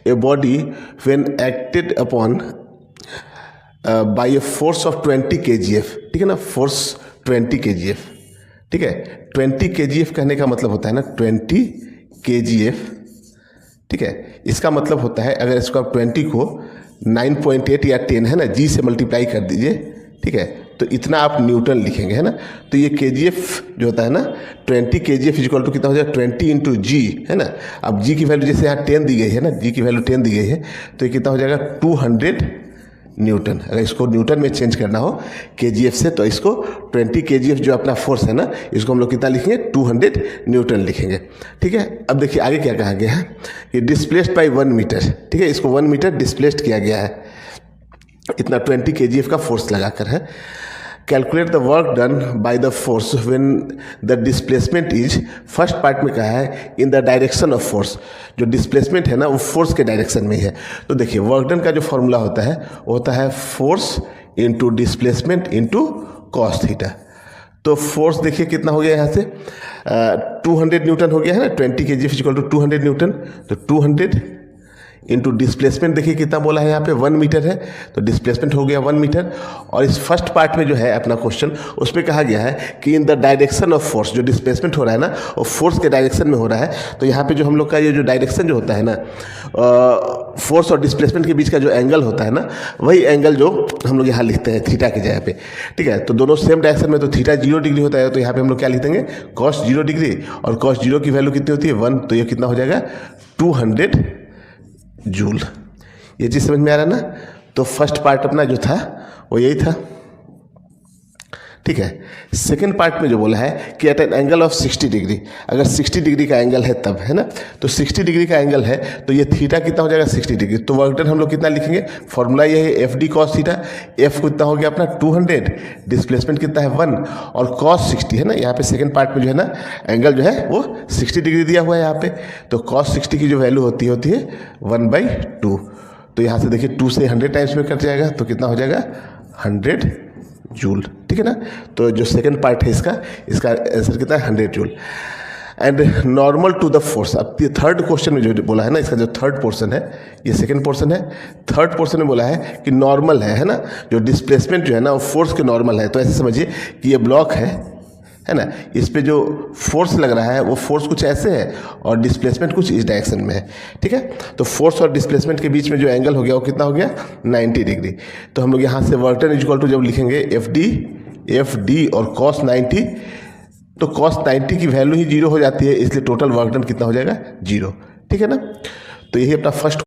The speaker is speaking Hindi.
A body when acted upon bye a force of 20 kgf, ठीक है ना, फोर्स 20 kgf, ठीक है। 20 kgf कहने का मतलब होता है ना 20 kgf, ठीक है। इसका मतलब होता है अगर इसको आप 20 को 9.8 या 10 है ना जी से मल्टीप्लाई कर दीजिए, ठीक है, तो इतना आप न्यूटन लिखेंगे, है ना। तो ये kgf जो होता है ना 20 kgf इक्वल टू कितना हो जाएगा 20 इंटू जी, है ना। अब जी की वैल्यू जैसे यहाँ 10 दी गई है ना, जी की वैल्यू 10 दी गई है, तो ये कितना हो जाएगा 200 न्यूटन। अगर इसको न्यूटन में चेंज करना हो kgf से, तो इसको 20 kgf जो अपना फोर्स है ना, इसको हम लोग कितना लिखेंगे 200 न्यूटन लिखेंगे, ठीक है। अब देखिए आगे क्या कहा गया है कि डिस्प्लेस्ड बाय 1 मीटर, ठीक है, इसको 1 मीटर डिस्प्लेस्ड किया गया है, इतना 20 kgf का फोर्स लगाकर है। Calculate the work done by the force when the displacement is, first part में कहा है in the direction of force, जो डिस्प्लेसमेंट है ना वो फोर्स के डायरेक्शन में ही है। तो देखिए वर्क डन का जो फॉर्मूला होता है वो होता है force into displacement into cos theta. तो फोर्स देखिए कितना हो गया यहाँ से 200 न्यूटन हो गया है ना, 20 kgf इक्वल टू 200 न्यूटन, तो 200 इंटू डिस्प्लेसमेंट देखिए कितना बोला है यहाँ पे 1 मीटर है, तो डिस्प्लेसमेंट हो गया 1 मीटर। और इस फर्स्ट पार्ट में जो है अपना क्वेश्चन, उसमें कहा गया है कि in the direction of force, जो डिस्प्लेसमेंट हो रहा है ना वो फोर्स के डायरेक्शन में हो रहा है। तो यहाँ पे जो हम लोग का ये जो डायरेक्शन जो होता है ना फोर्स और डिस्प्लेसमेंट के बीच का जो एंगल होता है ना, वही एंगल जो हम लोग यहाँ लिखते हैं थीटा की जगह पे, ठीक है। तो दोनों सेम डायरेक्शन में, तो थीटा 0 डिग्री होता है, तो यहाँ पे हम लोग क्या लिख देंगे कॉस 0 डिग्री, और कॉस 0 की वैल्यू कितनी होती है 1, तो ये कितना हो जाएगा 200 जूल। ये चीज़ समझ में आ रहा है ना। तो फर्स्ट पार्ट अपना जो था वो यही था, ठीक है। सेकेंड पार्ट में जो बोला है कि at an angle of 60 degree, अगर 60 डिग्री का एंगल है तब, है ना, तो 60 डिग्री का एंगल है तो ये थीटा कितना हो जाएगा 60 डिग्री। तो वर्क डन हम लोग कितना लिखेंगे, फॉर्मूला ये है F D cos theta, F कितना हो गया अपना 200, डिस्प्लेसमेंट कितना है 1, और कॉस 60 है ना, यहाँ पे सेकेंड पार्ट में जो है ना एंगल जो है वो 60 डिग्री दिया हुआ है यहाँ पे। तो कॉस 60 की जो वैल्यू होती है 1/2। तो यहाँ से देखिए 2 से 100 टाइम्स में कट जाएगा, तो कितना हो जाएगा 100 जूल, ठीक है ना। तो जो सेकंड पार्ट है इसका आंसर कितना है 100 joule. And normal to the force, अब थर्ड क्वेश्चन में जो बोला है ना, इसका जो थर्ड पोर्शन है, ये सेकंड पोर्शन है, थर्ड पोर्शन में बोला है कि नॉर्मल है ना, जो डिस्प्लेसमेंट जो है ना वो फोर्स के नॉर्मल है। तो ऐसे समझिए कि ये ब्लॉक है ना, इस पे जो फोर्स लग रहा है वो फोर्स कुछ ऐसे है और डिस्प्लेसमेंट कुछ इस डायरेक्शन में है, ठीक है। तो फोर्स और डिस्प्लेसमेंट के बीच में जो एंगल हो गया वो कितना हो गया 90 डिग्री। तो हम लोग यहाँ से वर्क डन इक्वल टू जब लिखेंगे एफ डी और कॉस 90, तो कॉस 90 की वैल्यू ही 0 हो जाती है, इसलिए टोटल वर्क डन कितना हो जाएगा 0, ठीक है ना। तो यही अपना फर्स्ट